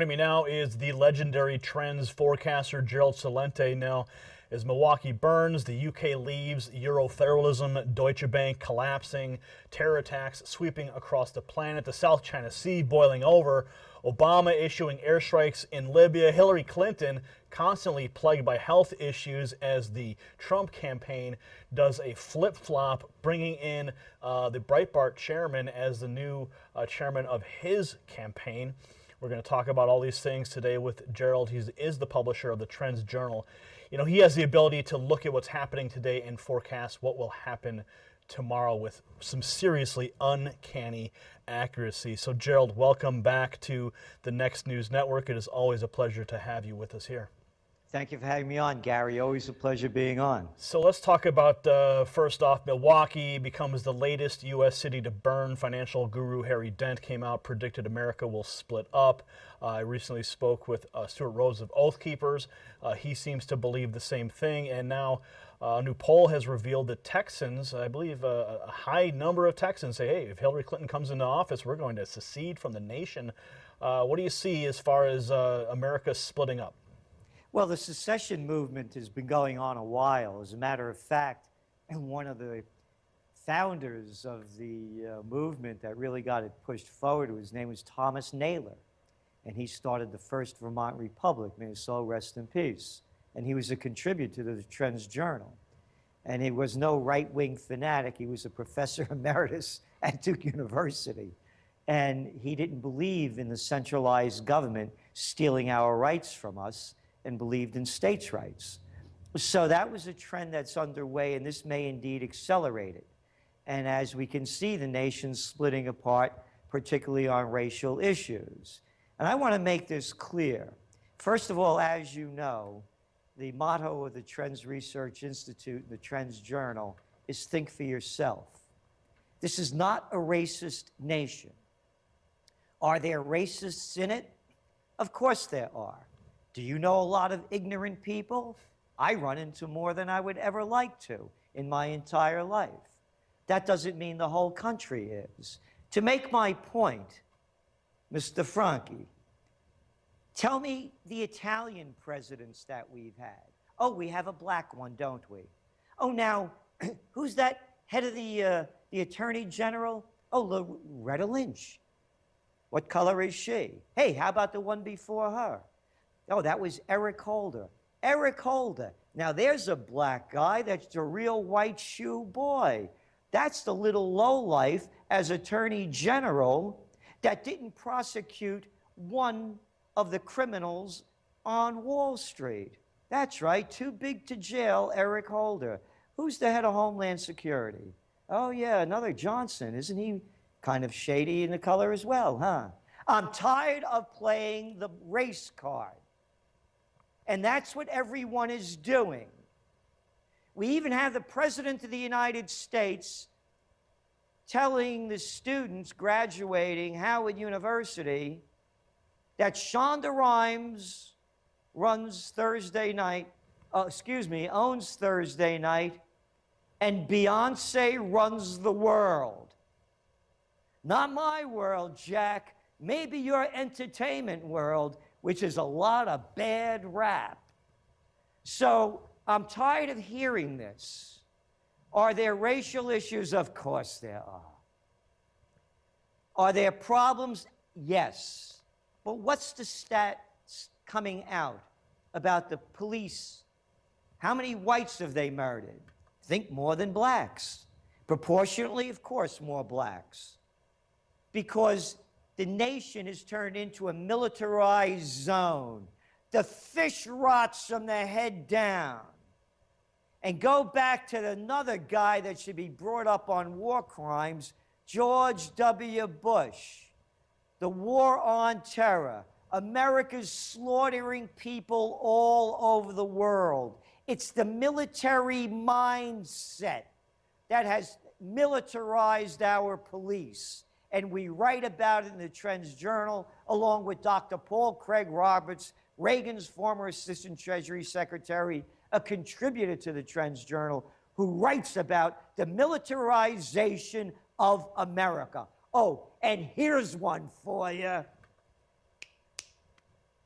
Joining me now is the legendary trends forecaster Gerald Celente. Now, as Milwaukee burns, the UK leaves, Eurofederalism, Deutsche Bank collapsing, terror attacks sweeping across the planet, the South China Sea boiling over, Obama issuing airstrikes in Libya, Hillary Clinton constantly plagued by health issues as the Trump campaign does a flip-flop, bringing in the Breitbart chairman as the new chairman of his campaign. We're going to talk about all these things today with Gerald. He is the publisher of the Trends Journal. You know, he has the ability to look at what's happening today and forecast what will happen tomorrow with some seriously uncanny accuracy. So, Gerald, welcome back to the Next News Network. It is always a pleasure to have you with us here. Thank you for having me on, Gary. Always a pleasure being on. So let's talk about, first off, Milwaukee becomes the latest U.S. city to burn. Financial guru Harry Dent came out, predicted America will split up. I recently spoke with Stuart Rhodes of Oath Keepers. He seems to believe the same thing. And now a new poll has revealed that Texans, I believe a high number of Texans say, hey, if Hillary Clinton comes into office, we're going to secede from the nation. What do you see as far as America splitting up? Well, the secession movement has been going on a while. As a matter of fact, one of the founders of the movement that really got it pushed forward, his name was Thomas Naylor. And he started the first Vermont Republic. May his soul rest in peace. And he was a contributor to the Trends Journal. And he was no right-wing fanatic. He was a professor emeritus at Duke University. And he didn't believe in the centralized government stealing our rights from us, and believed in states' rights. So that was a trend that's underway, and this may indeed accelerate it. And as we can see, the nation's splitting apart, particularly on racial issues. And I want to make this clear. First of all, as you know, the motto of the Trends Research Institute, the Trends Journal, is think for yourself. This is not a racist nation. Are there racists in it? Of course there are. Do you know a lot of ignorant people? I run into more than I would ever like to in my entire life. That doesn't mean the whole country is. To make my point, Mr. Franchi, tell me the Italian presidents that we've had. Oh, we have a black one, don't we? Oh, now, who's that head of the Attorney General? Oh, Loretta Lynch. What color is she? Hey, how about the one before her? Oh, that was Eric Holder. Eric Holder. Now, there's a black guy that's a real white shoe boy. That's the little lowlife as Attorney General that didn't prosecute one of the criminals on Wall Street. That's right, too big to jail, Eric Holder. Who's the head of Homeland Security? Oh, yeah, another Johnson. Isn't he kind of shady in the color as well, huh? I'm tired of playing the race card. And that's what everyone is doing. We even have the President of the United States telling the students graduating Howard University that Shonda Rhimes owns Thursday night, and Beyonce runs the world. Not my world, Jack. Maybe your entertainment world, which is a lot of bad rap. So I'm tired of hearing this. Are there racial issues? Of course there are. Are there problems? Yes. But what's the stats coming out about the police? How many whites have they murdered? Think more than blacks. Proportionately, of course, more blacks. Because the nation is turned into a militarized zone. The fish rots from the head down. And go back to another guy that should be brought up on war crimes, George W. Bush. The war on terror. America's slaughtering people all over the world. It's the military mindset that has militarized our police. And we write about it in the Trends Journal, along with Dr. Paul Craig Roberts, Reagan's former Assistant Treasury Secretary, a contributor to the Trends Journal, who writes about the militarization of America. Oh, and here's one for you.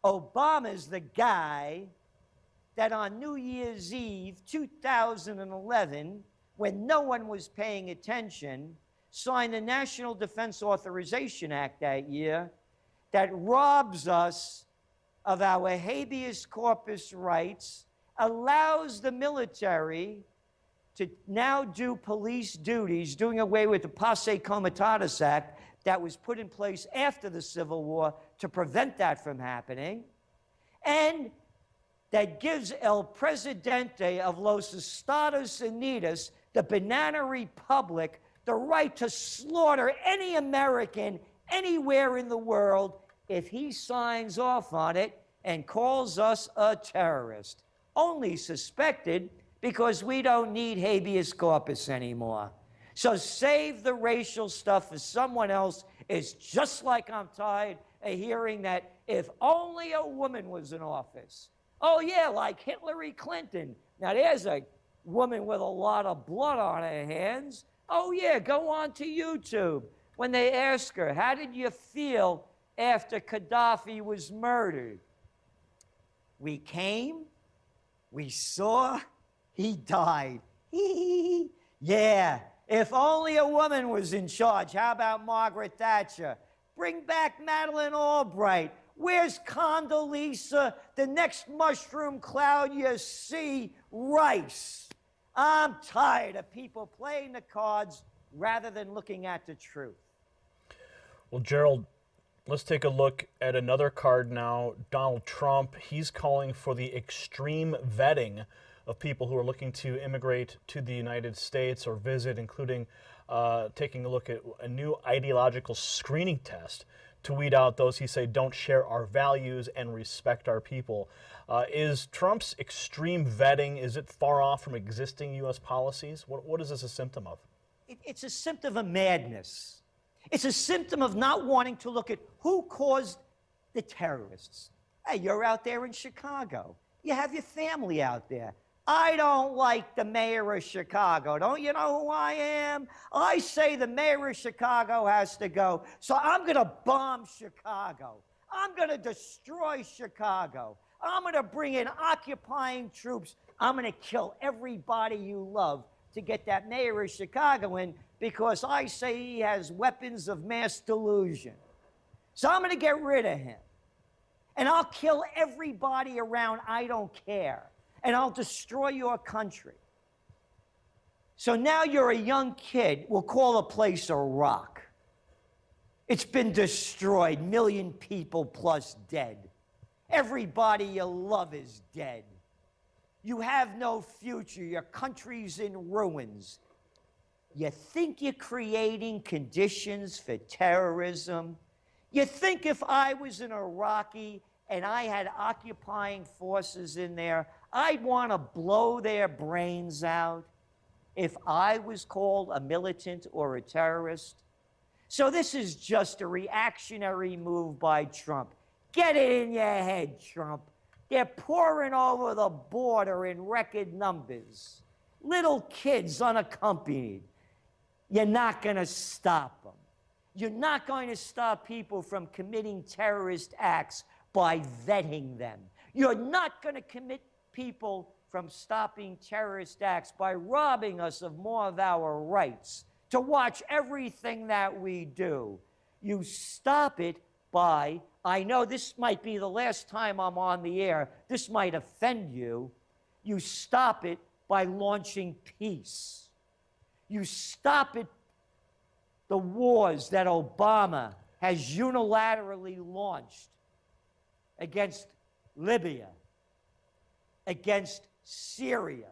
Obama's the guy that on New Year's Eve 2011, when no one was paying attention, signed the National Defense Authorization Act that year that robs us of our habeas corpus rights, allows the military to now do police duties, doing away with the Posse Comitatus Act that was put in place after the Civil War to prevent that from happening, and that gives El Presidente of Los Estados Unidos, the Banana Republic, the right to slaughter any American anywhere in the world if he signs off on it and calls us a terrorist. Only suspected because we don't need habeas corpus anymore. So save the racial stuff for someone else. It's just like I'm tired of hearing that if only a woman was in office. Oh yeah, like Hillary Clinton. Now there's a woman with a lot of blood on her hands. Oh yeah, go on to YouTube. When they ask her, how did you feel after Gaddafi was murdered? We came, we saw, he died. Yeah, if only a woman was in charge. How about Margaret Thatcher? Bring back Madeleine Albright. Where's Condoleezza? The next mushroom cloud you see, Rice. I'm tired of people playing the cards rather than looking at the truth. Well, Gerald, let's take a look at another card now. Donald Trump, he's calling for the extreme vetting of people who are looking to immigrate to the United States or visit, including taking a look at a new ideological screening test to weed out those he say don't share our values and respect our people. Is Trump's extreme vetting, is it far off from existing U.S. policies? What is this a symptom of? It's a symptom of madness. It's a symptom of not wanting to look at who caused the terrorists. Hey, you're out there in Chicago. You have your family out there. I don't like the mayor of Chicago. Don't you know who I am? I say the mayor of Chicago has to go. So I'm going to bomb Chicago. I'm going to destroy Chicago. I'm going to bring in occupying troops. I'm going to kill everybody you love to get that mayor of Chicago in because I say he has weapons of mass delusion. So I'm going to get rid of him. And I'll kill everybody around. I don't care. And I'll destroy your country. So now you're a young kid. We'll call a place Iraq. It's been destroyed. 1 million people plus dead. Everybody you love is dead. You have no future. Your country's in ruins. You think you're creating conditions for terrorism? You think if I was an Iraqi and I had occupying forces in there, I'd want to blow their brains out if I was called a militant or a terrorist? So this is just a reactionary move by Trump. Get it in your head, Trump. They're pouring over the border in record numbers. Little kids unaccompanied. You're not going to stop them. You're not going to stop people from committing terrorist acts by vetting them. You're not going to commit people from stopping terrorist acts by robbing us of more of our rights to watch everything that we do. You stop it by, I know this might be the last time I'm on the air, this might offend you, you stop it by launching peace. You stop it, the wars that Obama has unilaterally launched against Libya, against Syria.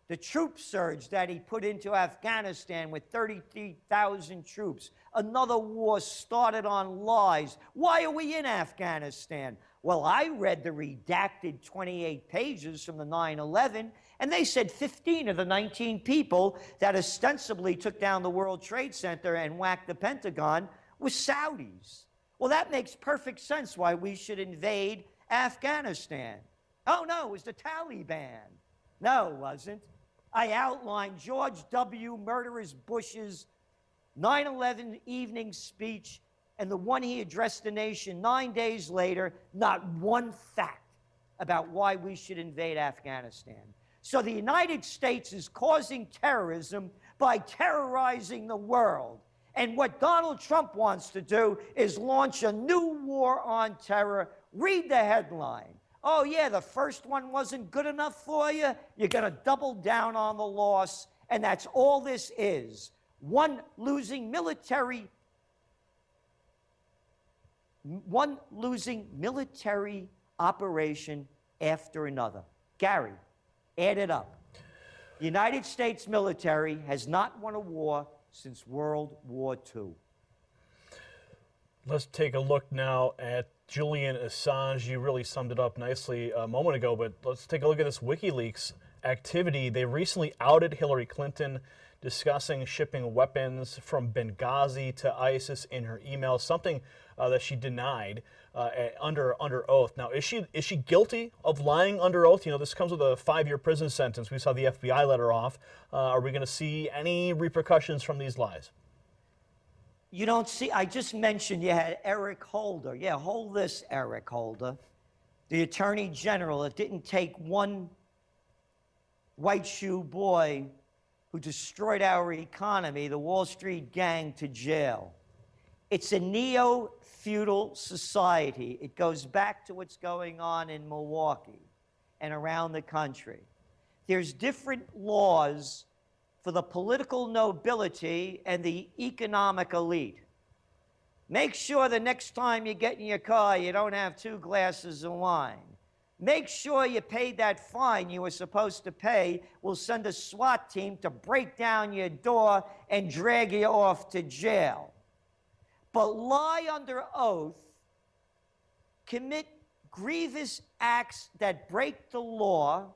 The troop surge that he put into Afghanistan with 33,000 troops. Another war started on lies. Why are we in Afghanistan? Well, I read the redacted 28 pages from the 9/11, and they said 15 of the 19 people that ostensibly took down the World Trade Center and whacked the Pentagon were Saudis. Well, that makes perfect sense why we should invade Afghanistan. Oh, no, it was the Taliban. No, it wasn't. I outlined George W. Murderous Bush's 9/11 evening speech and the one he addressed the nation 9 days later, not one fact about why we should invade Afghanistan. So the United States is causing terrorism by terrorizing the world. And what Donald Trump wants to do is launch a new war on terror. Read the headline. Oh, yeah, the first one wasn't good enough for you? You're going to double down on the loss, and that's all this is. One losing military operation after another. Gary, add it up. The United States military has not won a war since World War II. Let's take a look now at Julian Assange. You really summed it up nicely a moment ago, but let's take a look at this WikiLeaks activity. They recently outed Hillary Clinton discussing shipping weapons from Benghazi to ISIS in her email, something that she denied under oath. Now, is she guilty of lying under oath? You know, this comes with a 5-year prison sentence. We saw the FBI let her off. Are we going to see any repercussions from these lies? You don't see, I just mentioned you had Eric Holder. Yeah, hold this, Eric Holder. The Attorney General. It didn't take one white shoe boy who destroyed our economy, the Wall Street gang, to jail. It's a neo-feudal society. It goes back to what's going on in Milwaukee and around the country. There's different laws for the political nobility and the economic elite. Make sure the next time you get in your car, you don't have 2 glasses of wine. Make sure you paid that fine you were supposed to pay. We'll send a SWAT team to break down your door and drag you off to jail. But lie under oath, commit grievous acts that break the law,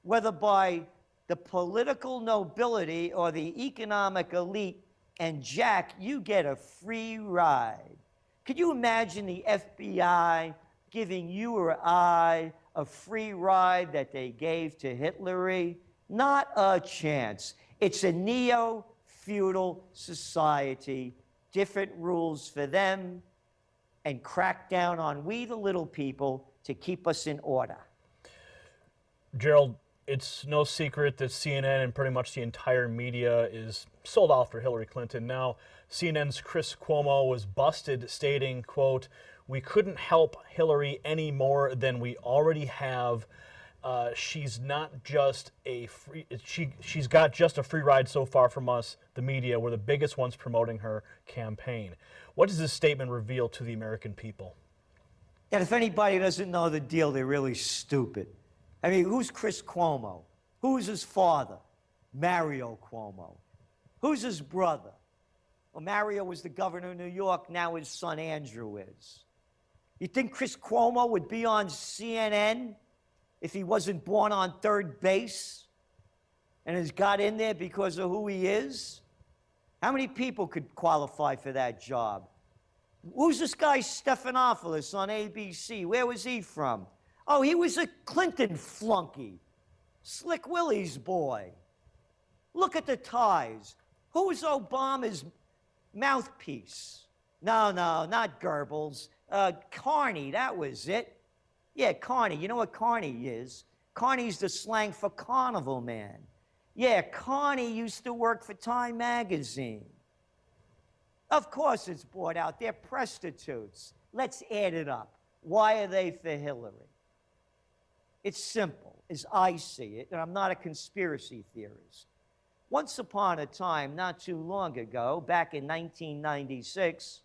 whether by the political nobility or the economic elite, and Jack, you get a free ride. Could you imagine the FBI giving you or I a free ride that they gave to Hitler? Not a chance. It's a neo-feudal society, different rules for them, and crack down on we the little people to keep us in order. Gerald, it's no secret that CNN and pretty much the entire media is sold out for Hillary Clinton. Now, CNN's Chris Cuomo was busted stating, quote, "We couldn't help Hillary any more than we already have. She's not just a free, she's got just a free ride so far from us, the media. We're the biggest ones promoting her campaign." What does this statement reveal to the American people? And if anybody doesn't know the deal, they're really stupid. I mean, who's Chris Cuomo? Who's his father? Mario Cuomo. Who's his brother? Well, Mario was the governor of New York. Now his son Andrew is. You think Chris Cuomo would be on CNN if he wasn't born on third base and has got in there because of who he is? How many people could qualify for that job? Who's this guy Stephanopoulos on ABC? Where was he from? Oh, he was a Clinton flunky. Slick Willie's boy. Look at the ties. Who's Obama's mouthpiece? No, not Goebbels. Carney, that was it. Yeah, Carney. You know what Carney is? Carney's the slang for carnival man. Yeah, Carney used to work for Time magazine. Of course it's bought out. They're prostitutes. Let's add it up. Why are they for Hillary? It's simple, as I see it, and I'm not a conspiracy theorist. Once upon a time, not too long ago, back in 1996,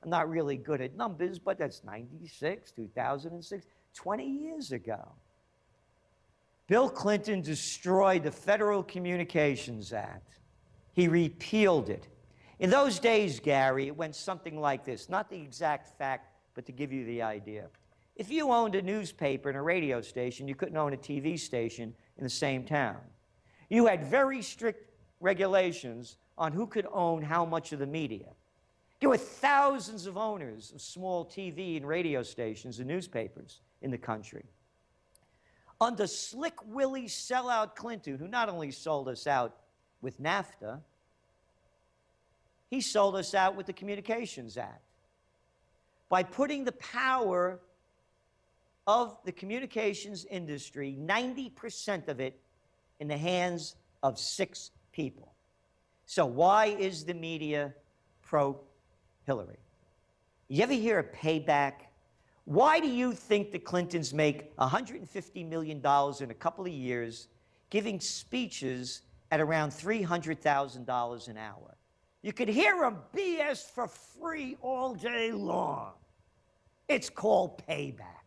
I'm not really good at numbers, but that's 96, 2006, 20 years ago. Bill Clinton destroyed the Federal Communications Act. He repealed it. In those days, Gary, it went something like this, not the exact fact, but to give you the idea. If you owned a newspaper and a radio station, you couldn't own a TV station in the same town. You had very strict regulations on who could own how much of the media. There were thousands of owners of small TV and radio stations and newspapers in the country. Under Slick Willie sellout Clinton, who not only sold us out with NAFTA, he sold us out with the Communications Act. by putting the power of the communications industry, 90% of it, in the hands of 6 people. So why is the media pro-Hillary? You ever hear of payback? Why do you think the Clintons make $150 million in a couple of years giving speeches at around $300,000 an hour? You could hear them BS for free all day long. It's called payback.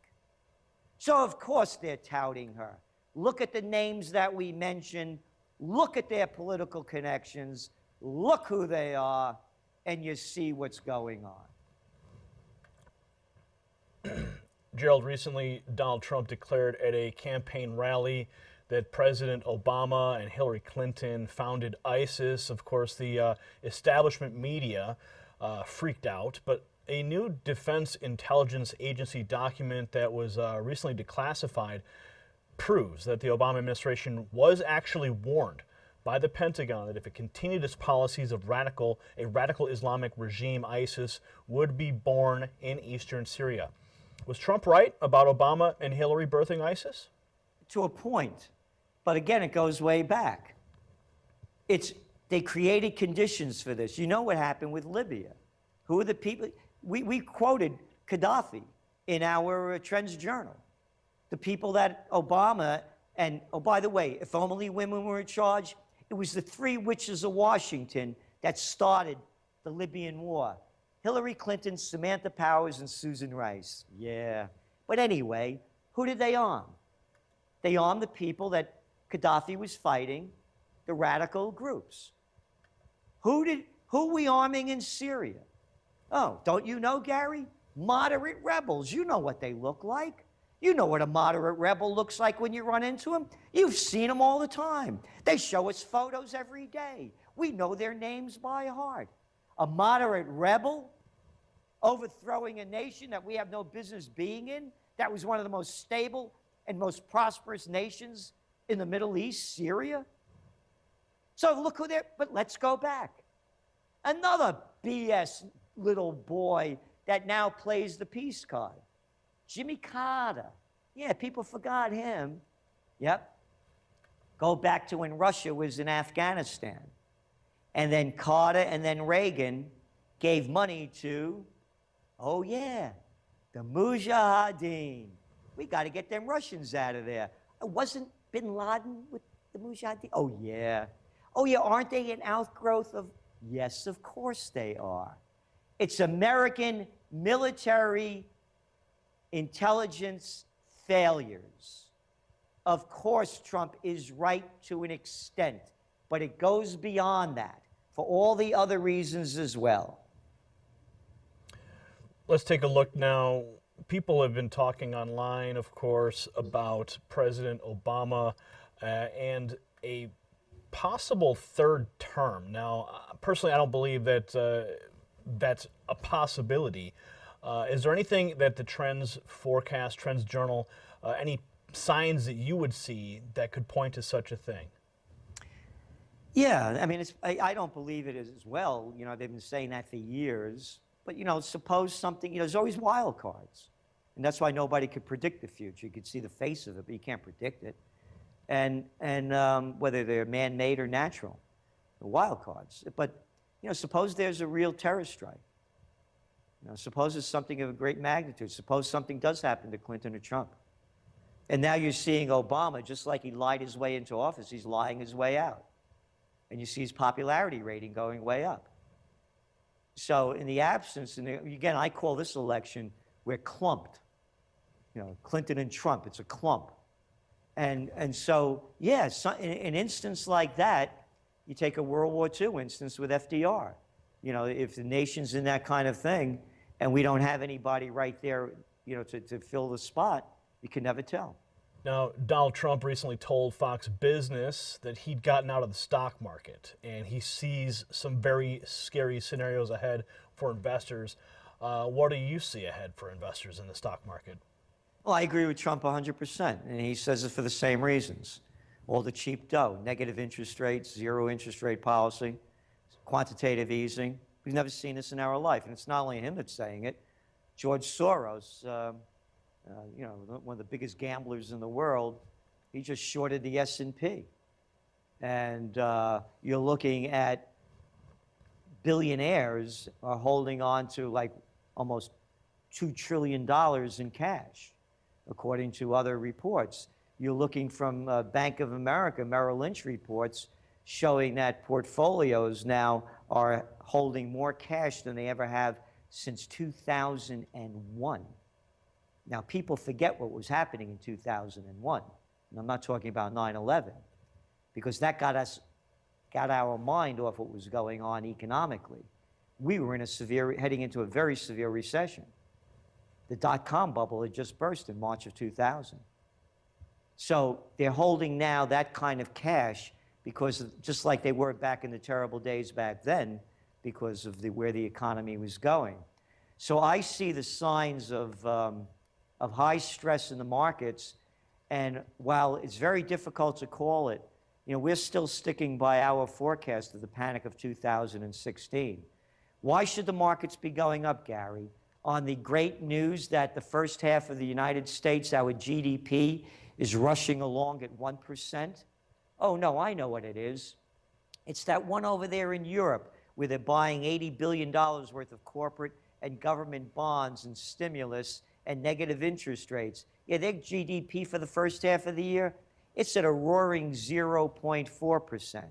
So, of course, they're touting her. Look at the names that we mentioned. Look at their political connections. Look who they are, and you see what's going on. Gerald, recently Donald Trump declared at a campaign rally that President Obama and Hillary Clinton founded ISIS. Of course, the establishment media freaked out, but a new Defense Intelligence Agency document that was recently declassified proves that the Obama administration was actually warned by the Pentagon that if it continued its policies of a radical Islamic regime, ISIS would be born in eastern Syria. Was Trump right about Obama and Hillary birthing ISIS? To a point. But again, it goes way back. They created conditions for this. You know what happened with Libya. Who are the people? We quoted Gaddafi in our Trends Journal. The people that Obama, and oh, by the way, if only women were in charge, it was the 3 witches of Washington that started the Libyan war. Hillary Clinton, Samantha Powers, and Susan Rice. Yeah. But anyway, who did they arm? They armed the people that Gaddafi was fighting, the radical groups. Who are we arming in Syria? Oh, don't you know, Gary? Moderate rebels. You know what they look like. You know what a moderate rebel looks like when you run into them. You've seen them all the time. They show us photos every day. We know their names by heart. A moderate rebel overthrowing a nation that we have no business being in, that was one of the most stable and most prosperous nations in the Middle East, Syria. So look who they're, but let's go back. Another BS little boy that now plays the peace card. Jimmy Carter. Yeah, people forgot him. Yep. Go back to when Russia was in Afghanistan. And then Carter and then Reagan gave money to, oh yeah, the Mujahideen. We got to get them Russians out of there. Wasn't Bin Laden with the Mujahideen? Oh yeah. Oh yeah, aren't they an outgrowth of, yes, of course they are. It's American military intelligence failures. Of course, Trump is right to an extent, but it goes beyond that for all the other reasons as well. Let's take a look now. People have been talking online, of course, about President Obama and a possible 3rd term. Now, personally, I don't believe that that's a possibility. Is there anything that the Trends Forecast, Trends Journal, any signs that you would see that could point to such a thing? Yeah, I mean, I don't believe it as well. You know, they've been saying that for years. But, you know, suppose something, you know, there's always wild cards. And that's why nobody could predict the future. You could see the face of it, but you can't predict it. And whether they're man-made or natural, the wild cards. But, you know, suppose there's a real terror strike. You know, suppose it's something of a great magnitude. Suppose something does happen to Clinton or Trump. And now you're seeing Obama, just like he lied his way into office, he's lying his way out. And you see his popularity rating going way up. So in the absence, and again, I call this election, we're clumped. You know, Clinton and Trump, it's a clump. And so, yeah, an instance like that, you take a World War II instance with FDR. You know, if the nation's in that kind of thing, and we don't have anybody right there, you know, to fill the spot, you can never tell. Now, Donald Trump recently told Fox Business that he'd gotten out of the stock market, and he sees some very scary scenarios ahead for investors. What do you see ahead for investors in the stock market? Well, I agree with Trump 100%, and he says it for the same reasons. All the cheap dough, negative interest rates, zero interest rate policy, quantitative easing. We've never seen this in our life, and it's not only him that's saying it. George Soros, one of the biggest gamblers in the world, he just shorted the S&P. And you're looking at billionaires are holding on to like almost $2 trillion in cash, according to other reports. You're looking from Bank of America, Merrill Lynch reports showing that portfolios now are holding more cash than they ever have since 2001. Now, people forget what was happening in 2001. And I'm not talking about 9/11, because that got our mind off what was going on economically. We were heading into a very severe recession. The dot-com bubble had just burst in March of 2000. So they're holding now that kind of cash because just like they were back in the terrible days back then, because of where the economy was going. So I see the signs of high stress in the markets, and while it's very difficult to call it, we're still sticking by our forecast of the panic of 2016. Why should the markets be going up, Gary? On the great news that the first half of the United States, our GDP, is rushing along at 1%? Oh, no, I know what it is. It's that one over there in Europe where they're buying $80 billion worth of corporate and government bonds and stimulus and negative interest rates. Yeah, their GDP for the first half of the year, it's at a roaring 0.4%.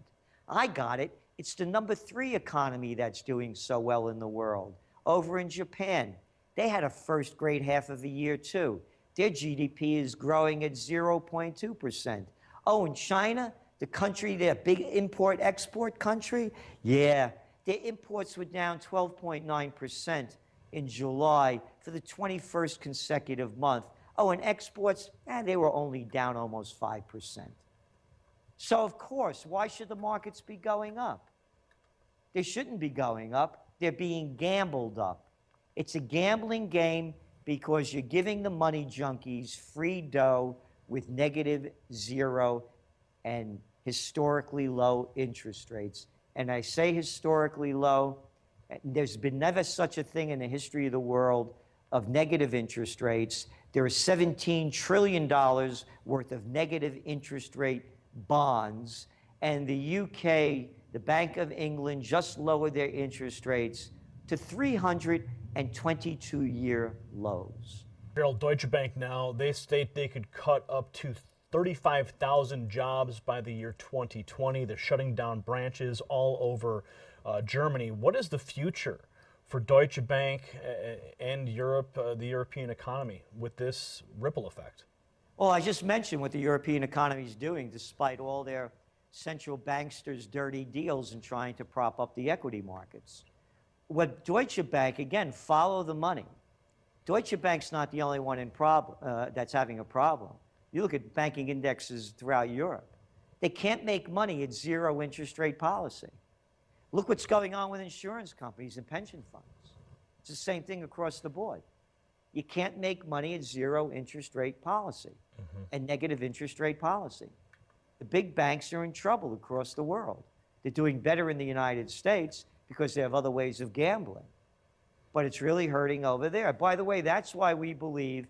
I got it. It's the number 3 economy that's doing so well in the world. Over in Japan, they had a first great half of the year too. Their GDP is growing at 0.2%. Oh, in China, the country, their big import-export country, yeah, their imports were down 12.9% in July for the 21st consecutive month. Oh, and exports, they were only down almost 5%. So, of course, why should the markets be going up? They shouldn't be going up. They're being gambled up. It's a gambling game because you're giving the money junkies free dough with negative 0 and historically low interest rates. And I say historically low. There's been never such a thing in the history of the world of negative interest rates. There is $17 trillion worth of negative interest rate bonds. And the UK, the Bank of England, just lowered their interest rates to 322-year lows. Gerald, Deutsche Bank now, they state they could cut up to 35,000 jobs by the year 2020. They're shutting down branches all over Germany. What is the future for Deutsche Bank and Europe, the European economy, with this ripple effect? Well, I just mentioned what the European economy is doing, despite all their central banksters' dirty deals in trying to prop up the equity markets. What Deutsche Bank, again, follow the money. Deutsche Bank's not the only one that's having a problem. You look at banking indexes throughout Europe. They can't make money at 0 interest rate policy. Look what's going on with insurance companies and pension funds. It's the same thing across the board. You can't make money at 0 interest rate policy and negative interest rate policy. The big banks are in trouble across the world. They're doing better in the United States because they have other ways of gambling. But it's really hurting over there. By the way, that's why we believe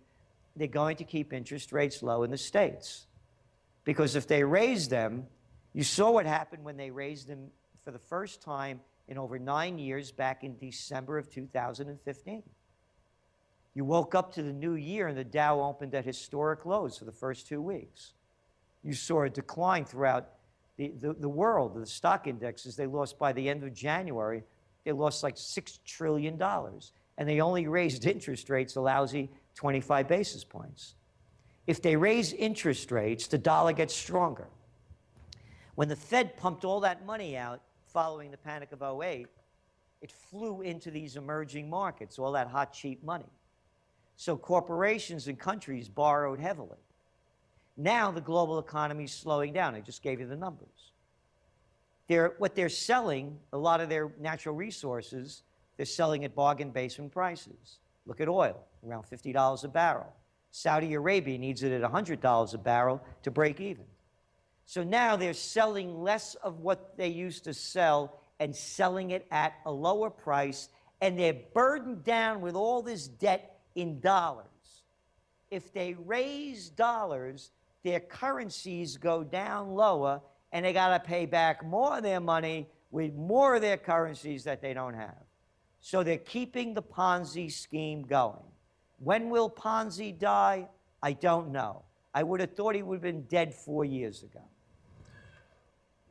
they're going to keep interest rates low in the States. Because if they raise them, you saw what happened when they raised them for the first time in over 9 years back in December of 2015. You woke up to the new year and the Dow opened at historic lows for the first 2 weeks. You saw a decline throughout the world. The stock indexes, they lost by the end of January, they lost like $6 trillion. And they only raised interest rates a lousy 25 basis points. If they raise interest rates, the dollar gets stronger. When the Fed pumped all that money out following the panic of '08, it flew into these emerging markets, all that hot, cheap money. So corporations and countries borrowed heavily. Now the global economy is slowing down. I just gave you the numbers. What they're selling, a lot of their natural resources, they're selling at bargain basement prices. Look at oil, around $50 a barrel. Saudi Arabia needs it at $100 a barrel to break even. So now they're selling less of what they used to sell and selling it at a lower price and they're burdened down with all this debt in dollars. If they raise dollars, their currencies go down lower, and they got to pay back more of their money with more of their currencies that they don't have. So they're keeping the Ponzi scheme going. When will Ponzi die? I don't know. I would have thought he would have been dead 4 years ago.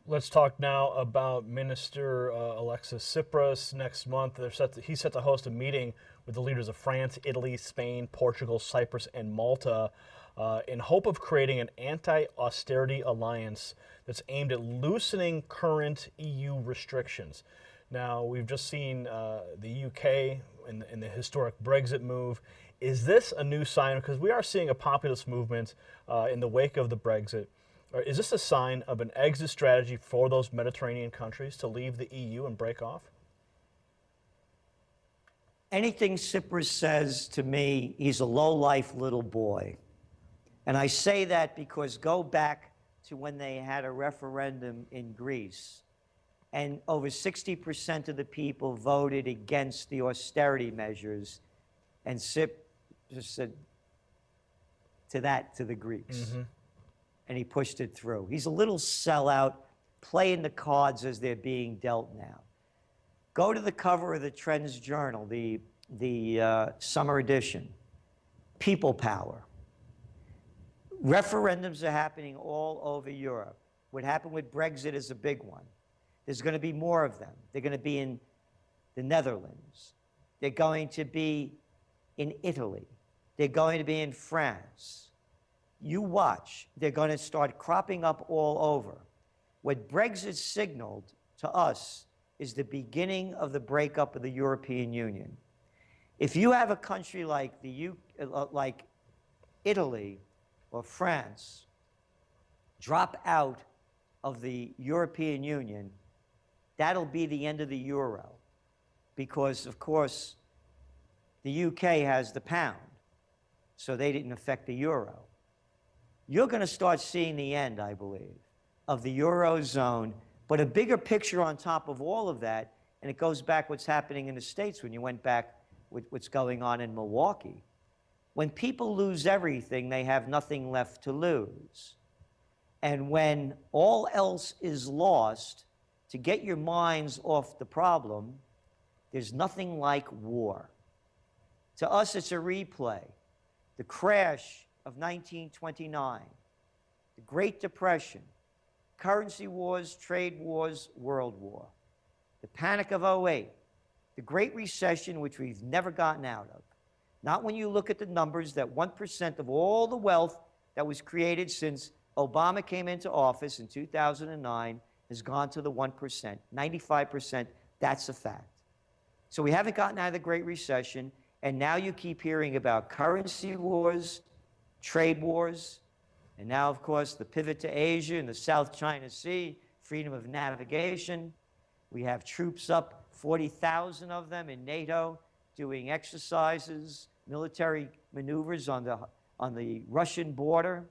Let's talk now about Minister Alexis Tsipras. Next month, he's set to host a meeting with the leaders of France, Italy, Spain, Portugal, Cyprus, and Malta in hope of creating an anti-austerity alliance that's aimed at loosening current EU restrictions. Now, we've just seen the UK in the historic Brexit move. Is this a new sign? Because we are seeing a populist movement in the wake of the Brexit. Is this a sign of an exit strategy for those Mediterranean countries to leave the EU and break off? Anything Tsipras says to me, he's a low-life little boy. And I say that because go back to when they had a referendum in Greece, and over 60% of the people voted against the austerity measures, and Tsipras said to the Greeks. Mm-hmm. And he pushed it through. He's a little sellout, playing the cards as they're being dealt now. Go to the cover of the Trends Journal, the summer edition. People power. Referendums are happening all over Europe. What happened with Brexit is a big one. There's going to be more of them. They're going to be in the Netherlands. They're going to be in Italy. They're going to be in France. You watch, they're going to start cropping up all over. What Brexit signaled to us is the beginning of the breakup of the European Union. If you have a country like like Italy or France drop out of the European Union, that'll be the end of the euro, because of course the UK has the pound, so they didn't affect the euro. You're going to start seeing the end, I believe, of the Eurozone, but a bigger picture on top of all of that, and it goes back what's happening in the States when you went back with what's going on in Milwaukee. When people lose everything, they have nothing left to lose. And when all else is lost, to get your minds off the problem, there's nothing like war. To us, it's a replay. The crash of 1929, the Great Depression, currency wars, trade wars, world war, the panic of '08, the Great Recession, which we've never gotten out of. Not when you look at the numbers that 1% of all the wealth that was created since Obama came into office in 2009 has gone to the 1%. 95%, that's a fact. So we haven't gotten out of the Great Recession, and now you keep hearing about currency wars, trade wars, and now, of course, the pivot to Asia and the South China Sea, freedom of navigation. We have troops up, 40,000 of them in NATO, doing exercises, military maneuvers on the Russian border.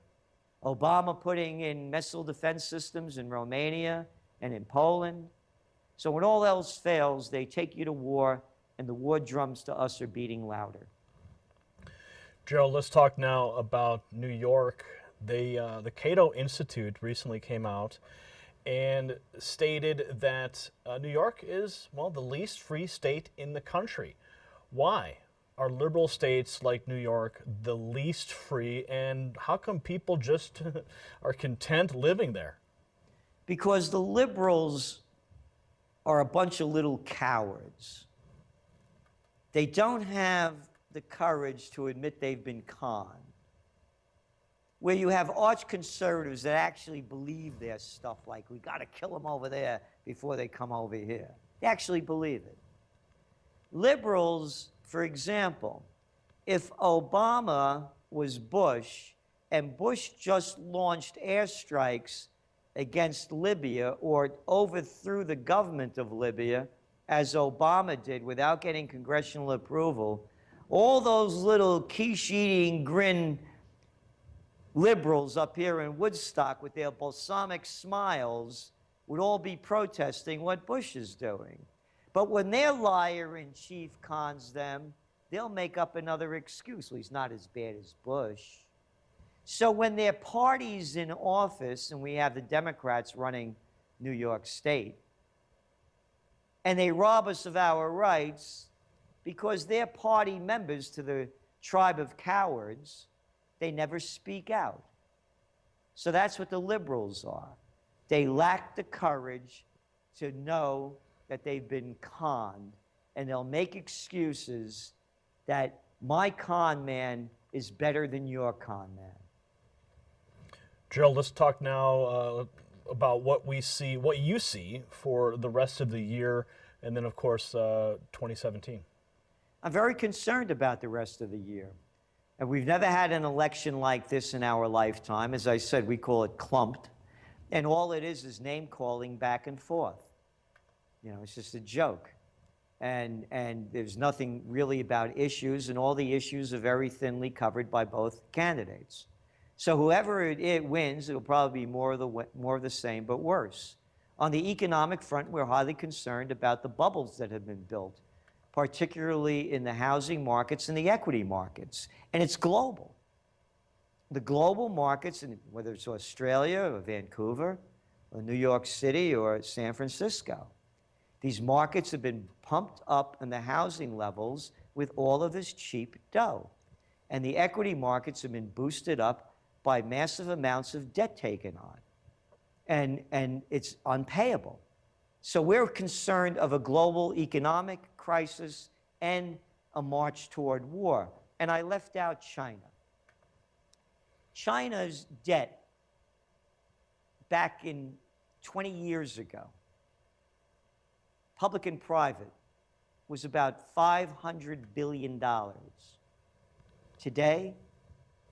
Obama putting in missile defense systems in Romania and in Poland. So when all else fails, they take you to war, and the war drums to us are beating louder. Gerald, let's talk now about New York. The Cato Institute recently came out and stated that New York is, well, the least free state in the country. Why are liberal states like New York the least free, and how come people just are content living there? Because the liberals are a bunch of little cowards. They don't have the courage to admit they've been conned. Where you have arch conservatives that actually believe their stuff, like we got to kill them over there before they come over here. They actually believe it. Liberals, for example, if Obama was Bush and Bush just launched airstrikes against Libya or overthrew the government of Libya, as Obama did without getting congressional approval, all those little quiche-eating grin liberals up here in Woodstock with their balsamic smiles would all be protesting what Bush is doing. But when their liar-in-chief cons them, they'll make up another excuse. Well, he's not as bad as Bush. So when their party's in office, and we have the Democrats running New York State, and they rob us of our rights because they're party members to the tribe of cowards, they never speak out. So that's what the liberals are. They lack the courage to know that they've been conned, and they'll make excuses that my con man is better than your con man. Gerald, let's talk now about what you see for the rest of the year, and then, of course, 2017. I'm very concerned about the rest of the year. And we've never had an election like this in our lifetime. As I said, we call it clumped. And all it is name-calling back and forth. You know, it's just a joke. And there's nothing really about issues, and all the issues are very thinly covered by both candidates. So whoever it wins, it'll probably be more of the same, but worse. On the economic front, we're highly concerned about the bubbles that have been built, particularly in the housing markets and the equity markets. And it's global. The global markets, whether it's Australia or Vancouver or New York City or San Francisco, these markets have been pumped up in the housing levels with all of this cheap dough. And the equity markets have been boosted up by massive amounts of debt taken on. And it's unpayable. So we're concerned of a global economic crisis and a march toward war. And I left out China. China's debt back in 20 years ago, public and private, was about $500 billion. Today,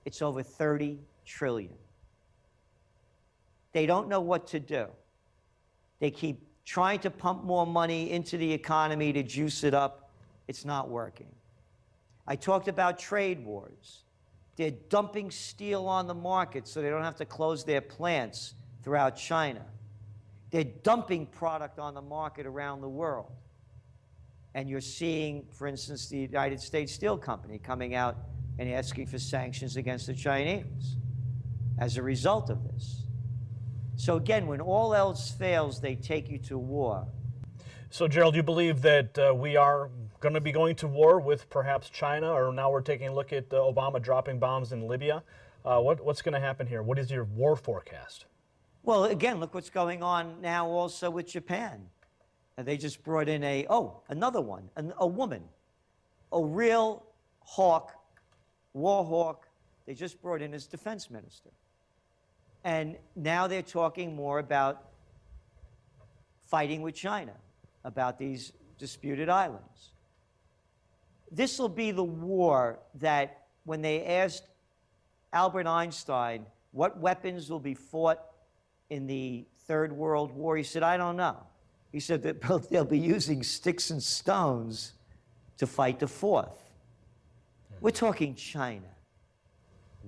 it's over 30 trillion. They don't know what to do. They keep trying to pump more money into the economy to juice it up. It's not working. I talked about trade wars. They're dumping steel on the market so they don't have to close their plants throughout China. They're dumping product on the market around the world. And you're seeing, for instance, the United States Steel Company coming out and asking for sanctions against the Chinese as a result of this. So again, when all else fails, they take you to war. So, Gerald, you believe that we are going to be going to war with perhaps China, or now we're taking a look at Obama dropping bombs in Libya? What's going to happen here? What is your war forecast? Well, again, look what's going on now also with Japan. And they just brought in another one, a woman, a real hawk, war hawk. They just brought in as defense minister. And now they're talking more about fighting with China, about these disputed islands. This will be the war that when they asked Albert Einstein what weapons will be fought in the Third World War, he said, I don't know. He said that they'll be using sticks and stones to fight the fourth. We're talking China,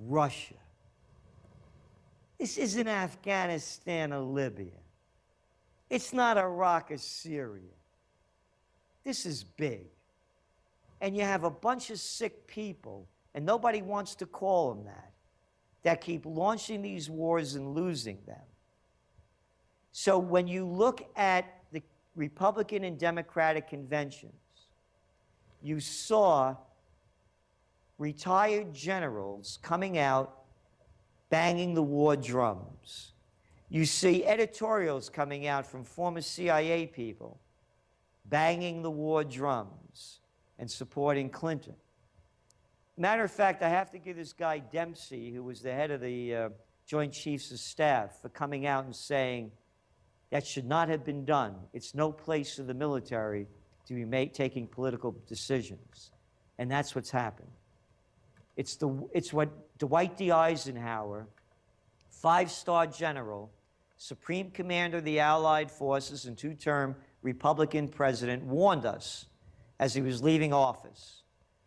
Russia. This isn't Afghanistan or Libya. It's not Iraq or Syria. This is big. And you have a bunch of sick people, and nobody wants to call them that keep launching these wars and losing them. So when you look at the Republican and Democratic conventions, you saw retired generals coming out banging the war drums. You see editorials coming out from former CIA people banging the war drums and supporting Clinton. Matter of fact, I have to give this guy Dempsey, who was the head of the Joint Chiefs of Staff, for coming out and saying that should not have been done. It's no place for the military to be taking political decisions. And that's what's happened. It's what Dwight D. Eisenhower, five-star general, Supreme Commander of the Allied Forces and two-term Republican president, warned us as he was leaving office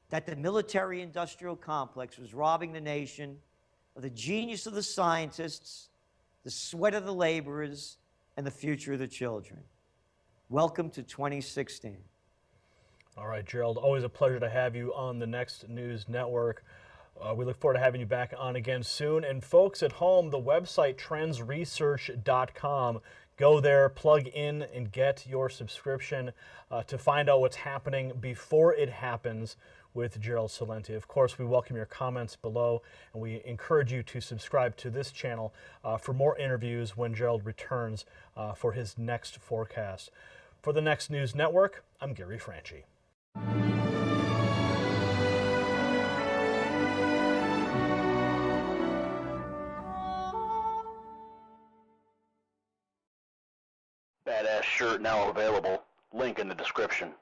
that the military-industrial complex was robbing the nation of the genius of the scientists, the sweat of the laborers, and the future of the children. welcome to 2016. All right, Gerald, always a pleasure to have you on the Next News Network. We look forward to having you back on again soon. And folks at home, the website trendsresearch.com. Go there, plug in, and get your subscription to find out what's happening before it happens with Gerald Celente. Of course, we welcome your comments below, and we encourage you to subscribe to this channel for more interviews when Gerald returns for his next forecast. For the Next News Network, I'm Gary Franchi. Badass shirt now available. Link in the description.